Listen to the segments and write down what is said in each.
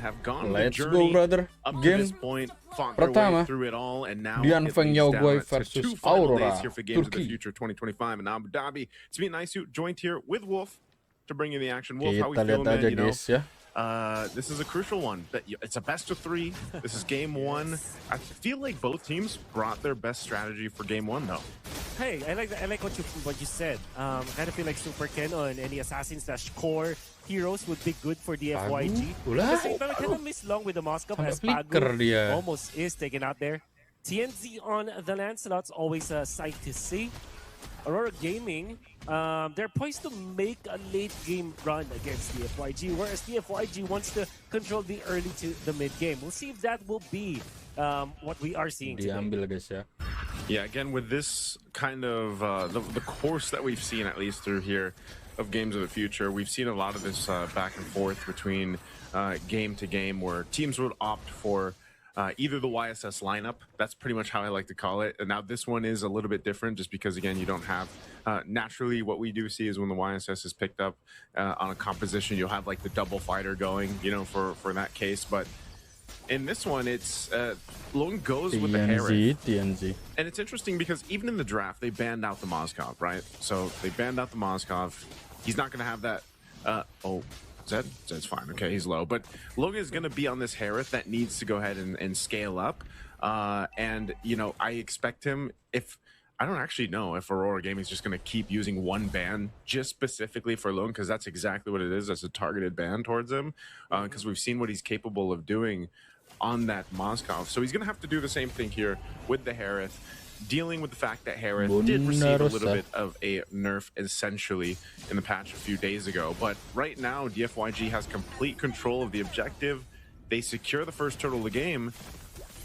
have gone the Let's journey go, brother. up to Game this point, fought their way through it all, and now Dian it Feng leads Yao down Boy to versus two final days Aurora, here for Games of the Turkey. Future 2025 in Abu Dhabi. It's me, Nisu, joined here with Wolf to bring you the action. Wolf, how we Kita feeling, lihat man? aja, You know, guys, ya. this is a crucial one. It's a best of 3. This is game 1. I feel like both teams brought their best strategy for game 1, though. Hey, I like what you said. I kind of feel like Super Ken on any assassin/core heroes would be good for DFYG. Because I kind of miss Long with the Moscow as Pagu almost is taken out there. TNZ on the Lancelot's always a sight to see. Aurora Gaming, they're poised to make a late game run against DFYG, whereas DFYG wants to control the early to the mid game. We'll see if that will be what we are seeing today. Diambil, guys, ya. Yeah, again, with this kind of the course that we've seen, at least through here, of Games of the Future, we've seen a lot of this back and forth between game to game, where teams would opt for either the YSS lineup. That's pretty much how I like to call it. And now this one is a little bit different, just because, again, you don't have naturally what we do see is when the YSS is picked up on a composition, you'll have like the double fighter going, you know, for that case. But in this one, it's Logan goes with the Harith. TNZ. And it's interesting because even in the draft, they banned out the Moskov, right? So they banned out the Moskov. He's not going to have that. Zed's fine. Okay, he's low. But Logan is going to be on this Harith that needs to go ahead and scale up. And, you know, I expect him, I don't actually know if Aurora Gaming is just going to keep using one ban just specifically for Logan, because that's exactly what it is. That's a targeted ban towards him, because we've seen what he's capable of doing on that Moskov. So he's going to have to do the same thing here with the Harith, dealing with the fact that Harith did receive a little bit of a nerf essentially in the patch a few days ago. But right now, DFYG has complete control of the objective. They secure the first turtle of the game,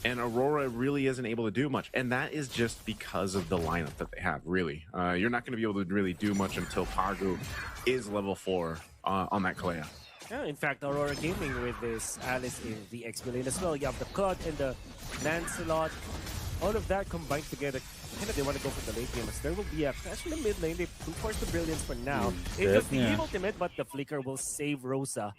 and Aurora really isn't able to do much. And that is just because of the lineup that they have, really. You're not going to be able to really do much until Pagu is level 4 on that Kalea. Yeah, in fact, Aurora Gaming with this Alice in the XP lane as well. You have the Cloud and the Lancelot. All of that combined together, kind of they want to go for the late game. As there will be a clash in the mid lane. They force the Brilliance for now. It was the ultimate, but the Flicker will save Rosa.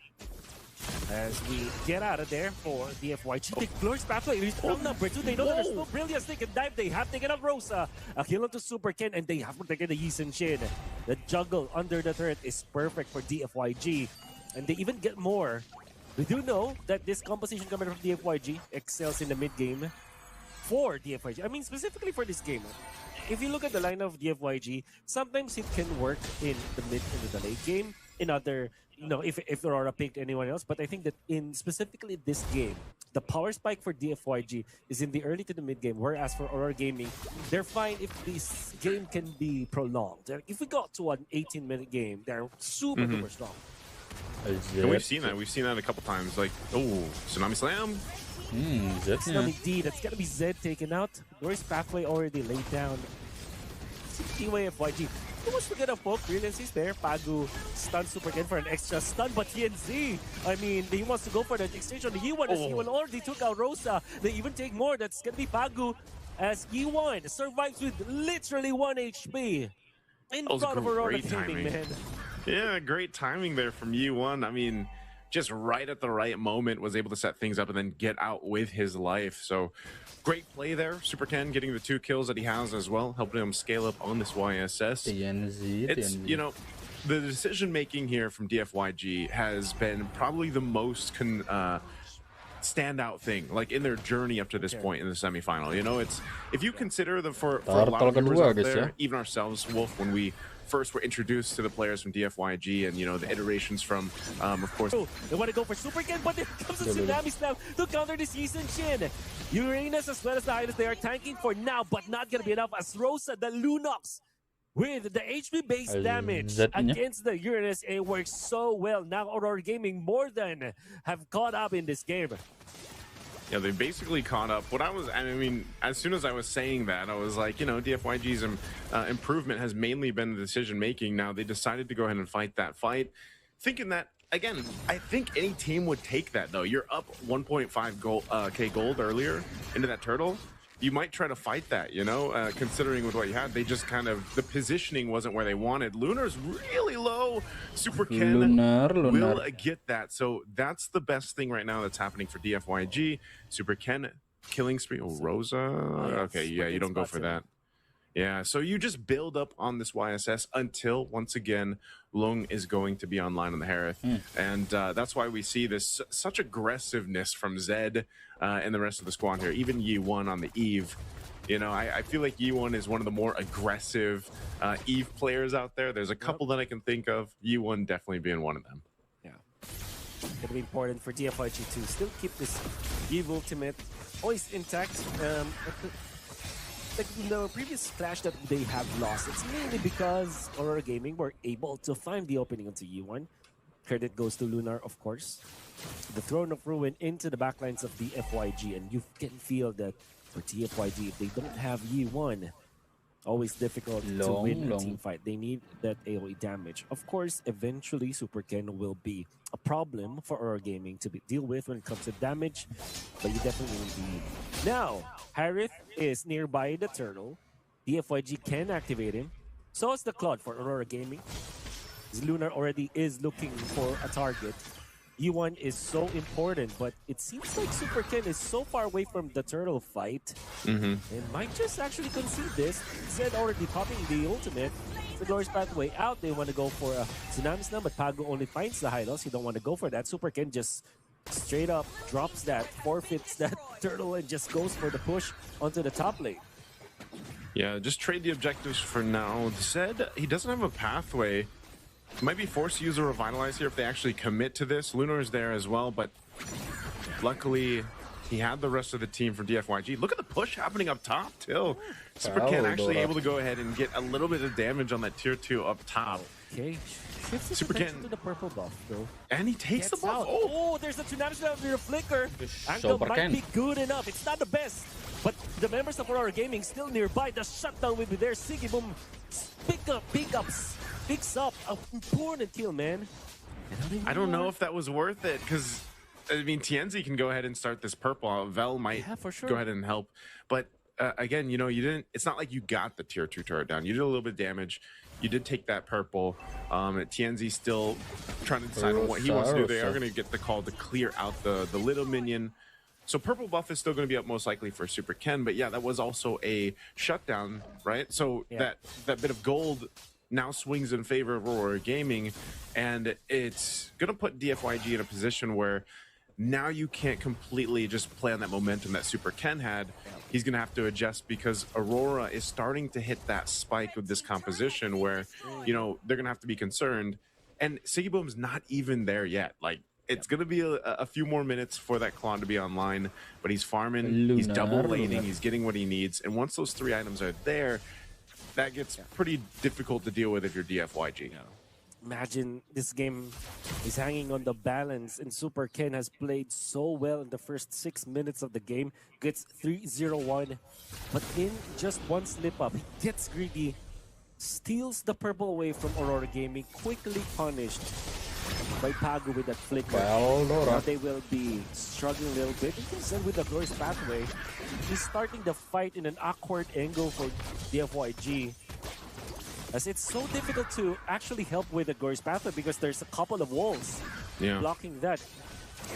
As we get out of there for DFYG. The Glorious Pathway is on number 2. They know that there's no Brilliance. They can dive. They have taken up Rosa. A kill onto Super Ken, and they have protected the Yisun Shin. The juggle under the turret is perfect for DFYG. And they even get more. We do know that this composition coming from DFYG excels in the mid game for DFYG. I mean, specifically for this game. If you look at the line of DFYG, sometimes it can work in the mid and the late game. In other, you know, if Aurora picked anyone else. But I think that in specifically this game, the power spike for DFYG is in the early to the mid game. Whereas for Aurora Gaming, they're fine if this game can be prolonged. If we got to an 18-minute game, they're super duper strong. And we've seen that. We've seen that a couple times. Like, oh, Tsunami Slam. Tsunami D. That's gonna be Zed taken out. Glorious Pathway already laid down. DFYG. Too much to get a poke. Brilliance is there. Pagu stun Super Ken for an extra stun, but TNZ, I mean, he wants to go for that exchange on the E1 as E1 already took out Rosa. They even take more. That's gonna be Pagu as E1 survives with literally 1 HP in front of Aurora Gaming, man. Yeah, great timing there from U1. I mean, just right at the right moment, was able to set things up and then get out with his life. So great play there. Super Ken getting the 2 kills that he has as well, helping him scale up on this YSS. It's, you know, the decision making here from DFYG has been probably the most standout thing, like in their journey up to this point in the semifinal. You know, it's, if you consider the for a lot of viewers out there, even ourselves, Wolf, when we first were introduced to the players from DFYG and, you know, the iterations from, of course. They want to go for Super Ken, but it comes a Tsunami Slam to counter this Yisun Shin. Uranus as well as the Highness, they are tanking for now, but not going to be enough as Rosa, the Lunox, with the HP-based damage against the Uranus, it works so well. Now Aurora Gaming more than have caught up in this game. Yeah, they basically caught up. I mean, as soon as I was saying that, I was like, you know, DFYG's improvement has mainly been the decision-making. Now they decided to go ahead and fight that fight, thinking that, again, I think any team would take that, though. You're up 1.5 K gold earlier into that turtle. you might try to fight that, you know, considering with what you had. They just kind of, the positioning wasn't where they wanted. Lunar's really low. Super Ken will get that. So that's the best thing right now that's happening for DFYG. Super Ken killing spree. Oh, Rosa. Okay, yeah, you don't go for that. Yeah, so you just build up on this YSS until, once again, Lung is going to be online on the Harith. And that's why we see this such aggressiveness from Zed and the rest of the squad here. Even Yi1 on the Eve. You know, I feel like Yi1 is one of the more aggressive Eve players out there. There's a couple that I can think of. Yi1 definitely being one of them. Yeah. It'll be important for DFYG to still keep this Eve ultimate always intact. Like the previous clash that they have lost, it's mainly because Aurora Gaming were able to find the opening onto Yi1. Credit goes to Lunar, of course. The Throne of Ruin into the backlines of DFYG, and you can feel that for DFYG, if they don't have Yi1, always difficult to win a team fight. They need that AoE damage. Of course, eventually Super Ken will be a problem for Aurora Gaming to deal with when it comes to damage, but you definitely will be. Now, Harith is nearby the turtle. DFYG can activate him. So is the Claude for Aurora Gaming. Lunar already is looking for a target. E1 is so important, but it seems like Super Ken is so far away from the turtle fight. And might just actually concede this. Zed already popping the ultimate. The Glorious Pathway out. They want to go for a Tsunami Slam, but Pago only finds the high loss. You don't want to go for that. Super Ken just straight up drops that, forfeits that turtle, and just goes for the push onto the top lane. Yeah, just trade the objectives for now. Zed, he doesn't have a pathway. Might be forced to use a Revitalize here if they actually commit to this. Lunar is there as well, but luckily he had the rest of the team from DFYG. Look at the push happening up top, too. Super Ken actually able to go ahead and get a little bit of damage on that tier 2 up top. Okay, shifts his attention to the purple buff, though. And he takes the buff. Oh, there's a Tsunami under a flicker. Angle might be good enough. It's not the best, but the members of Aurora Gaming still nearby. The shutdown will be there. Sigibum picks up an important kill, man. I don't know if that was worth it, because I mean, Tienzi can go ahead and start this purple. Vel might go ahead and help, but again, you know, you didn't. It's not like you got the tier 2 turret down. You did a little bit of damage. You did take that purple. Tienzi still trying to decide on what he wants to do. They are going to get the call to clear out the little minion. So purple buff is still going to be up most likely for Super Ken, but yeah, that was also a shutdown, right? So that bit of gold now swings in favor of Aurora Gaming, and it's going to put DFYG in a position where now you can't completely just play on that momentum that Super Ken had. He's going to have to adjust because Aurora is starting to hit that spike with this composition where, you know, they're going to have to be concerned. And Sigiboom's not even there yet. Like, it's going to be a few more minutes for that Klon to be online, but he's farming, he's double laning, he's getting what he needs. And once those 3 items are there, that gets pretty difficult to deal with if you're DFYG. Imagine this game is hanging on the balance, and Super Ken has played so well in the first 6 minutes of the game. Gets 3-0-1, but in just one slip up, he gets greedy, steals the purple away from Aurora Gaming, quickly punished by Pago with that flicker. Now they will be struggling a little bit. And with the Glorious Pathway, he's starting the fight in an awkward angle for DFYG. As it's so difficult to actually help with the Glorious Pathway because there's a couple of walls blocking that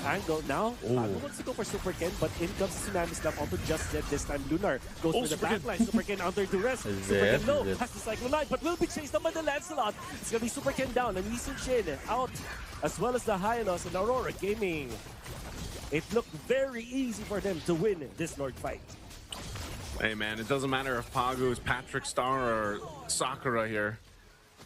angle. Now, Pago wants to go for Super Ken, but in comes Tsunami Slam onto just Zed this time. Lunar goes for the backline. Super Ken under duress. Super Ken low, has the Cyclone Line, but will be chased down by the Lancelot. It's gonna be Super Ken down and Lee Sun Shin out, as well as the Hylos and Aurora Gaming. It looked very easy for them to win this Lord fight. Hey man, it doesn't matter if Pago is Patrick Star or Sakura here.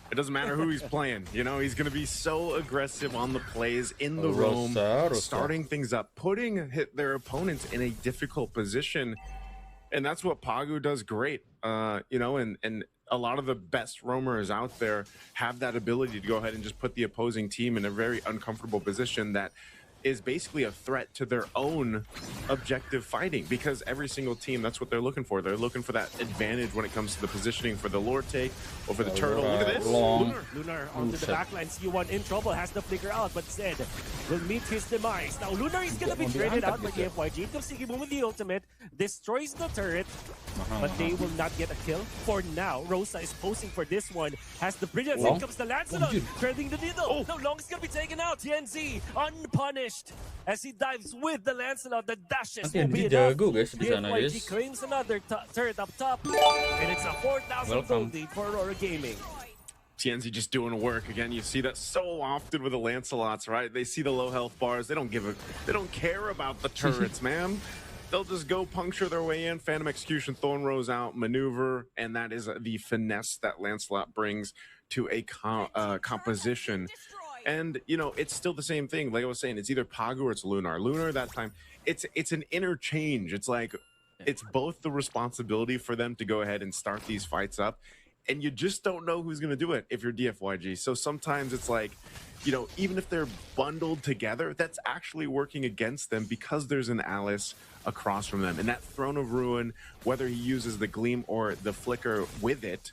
It doesn't matter who he's playing. You know, he's going to be so aggressive on the plays, in the roam, starting things up, putting their opponents in a difficult position. And that's what Pago does great. You know, and a lot of the best roamers out there have that ability to go ahead and just put the opposing team in a very uncomfortable position that is basically a threat to their own objective fighting, because every single team, that's what they're looking for. They're looking for that advantage when it comes to the positioning for the Lord take or for the turtle. Look at this. Lunar onto the backline. C1 in trouble, has the flicker out, but Zed will meet his demise. Now Lunar is gonna be traded out by DFYG. Comes Sigibum with the ultimate, destroys the turret, but they will not get a kill for now. Rosa is posing for this one, has the brilliance. In comes the Lancelot, threading the needle. No, Long is gonna be taken out. TNZ unpunished as he dives with the Lancelot. The dashes will be enough. DFYG claims another turret up top, and it's a 4,000 gold lead for Aurora Gaming. TNZ just doing work again. You see that so often with the Lancelots, right? They see the low health bars. They don't care about the turrets, man. They'll just go puncture their way in. Phantom Execution, Thorn Rose out, maneuver, and that is the finesse that Lancelot brings to a composition. And, you know, it's still the same thing. Like I was saying, it's either Pagu or it's Lunar. Lunar, that time, it's an interchange. It's like, it's both the responsibility for them to go ahead and start these fights up, and you just don't know who's going to do it if you're DFYG. So sometimes it's like, you know, even if they're bundled together, that's actually working against them because there's an Alice across from them. And that Throne of Ruin, whether he uses the Gleam or the Flicker with it,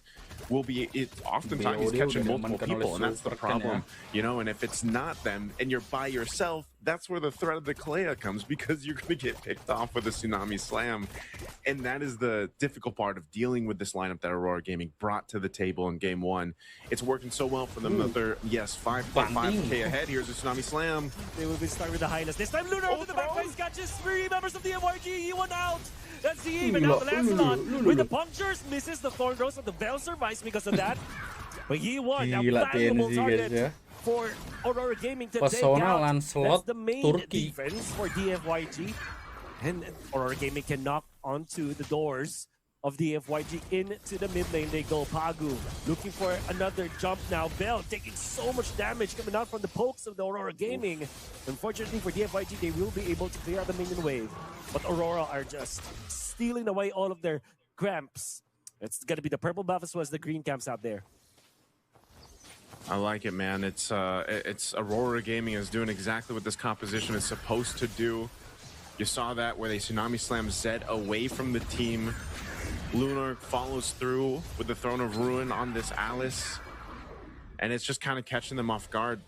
will be, oftentimes he's catching multiple people, and that's the problem, you know. And if it's not them and you're by yourself, that's where the threat of the Kalea comes, because you're going to get picked off with a Tsunami Slam. And that is the difficult part of dealing with this lineup that Aurora Gaming brought to the table in game one. It's working so well for them that they're, yes, 5.5k ahead. Here's a Tsunami Slam. They will be starting with the highness. This time Lunar over the backline catches 3 members of the MYG. He went out. That's the even. Now the Lancelot with the punctures misses the Thorn Rose, and the Bell survives because of that. But he won a valuable target for Aurora Gaming to take out. LANCELOT, That's the main TURKIYE defense for DFYG. And Aurora Gaming can knock onto the doors of DFYG into the mid lane. They go. Pagu looking for another jump now. Bell taking so much damage coming out from the pokes of the Aurora Gaming. Unfortunately for DFYG, they will be able to clear out the minion wave. But Aurora are just stealing away all of their cramps. It's going to be the purple buff as well as the green camps out there. I like it, man. It's Aurora Gaming is doing exactly what this composition is supposed to do. You saw that where they Tsunami Slam Zed away from the team. Lunar follows through with the Throne of Ruin on this Alice, and it's just kind of catching them off guard.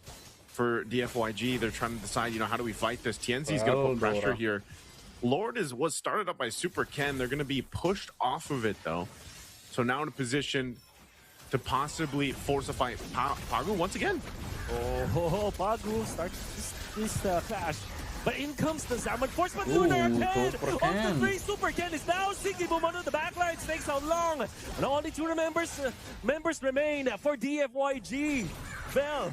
For DFYG, they're trying to decide, you know, how do we fight this? TNZ's going to put pressure here. Lord was started up by Super Ken. They're going to be pushed off of it, though. So now in a position to possibly force a fight. Pagu once again. Oh, Pagu starts this clash. But in comes the Zaman Force, but Lunar ahead on the 3. Super Ken is now Sigibum on the backline. Takes out Long. And only 2 members remain for DFYG. Bell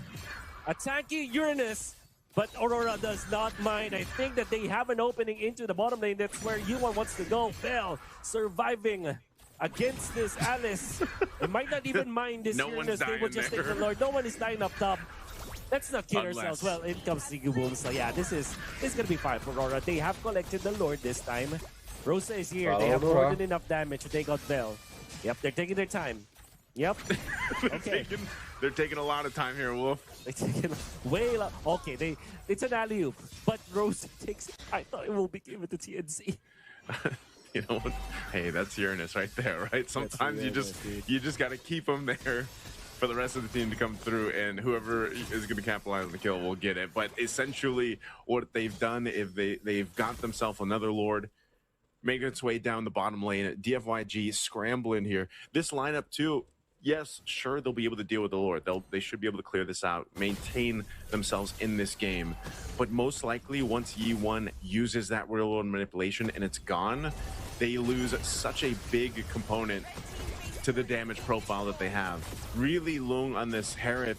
attacking Uranus, but Aurora does not mind. I think that they have an opening into the bottom lane. That's where Yuan wants to go. Bell surviving against this Alice. They might not even mind this Uranus. They will just take the Lord. No one is dying up top. Let's not kid ourselves. Well, in comes Sigibum. So yeah, this is gonna be fine for Aurora. They have collected the Lord this time. Rosa is here. They have more than enough damage to take out Bell. Yep, they're taking their time. Yep. Okay. They're taking a lot of time here, Wolf. They're taking way long. Okay, it's an alley-oop, but Rosa takes it. I thought it will be given to TNC. You know what? Hey, that's Uranus right there, right? Sometimes you just got to keep them there for the rest of the team to come through, and whoever is going to capitalize on the kill will get it. But essentially, what they've done is they've got themselves another Lord, making its way down the bottom lane. DFYG scrambling here. This lineup too. Yes, sure, they'll be able to deal with the Lord. They should be able to clear this out, maintain themselves in this game. But most likely, once Yi1 uses that real-world manipulation and it's gone, they lose such a big component to the damage profile that they have. Really long on this Herod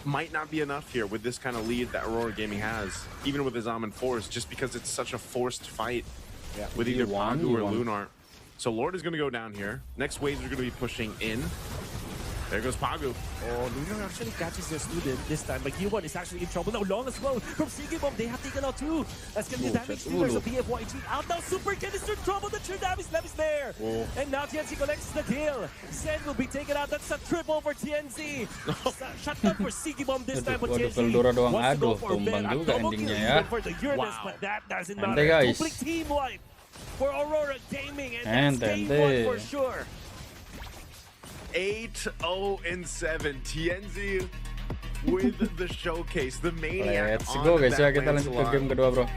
might not be enough here with this kind of lead that Aurora Gaming has, even with his Almond Force, just because it's such a forced fight with either Pagu or Lunar. So Lord is going to go down here. Next waves are going to be pushing in. There goes Pagu. Oh, Lunar actually catches their student this time, but Yuan is actually in trouble now. Long as well from Sigibom, they have taken out two. That's gonna be damage dealers of DFYG. Out now, Super Ken is in trouble. The true damage left is there. And now TNC collects the kill. Zen will be taken out. That's a triple for TNC. Shutdown for Sigibom this time, but TNC wants to go for a bet. A double kill even for the Uranus, but that doesn't matter. Complete team wipe for Aurora Gaming, and that's game one for sure. 8-0-7 TNZ with the showcase, the maniac. Let's go guys ya, kita lanjut ke game kedua bro.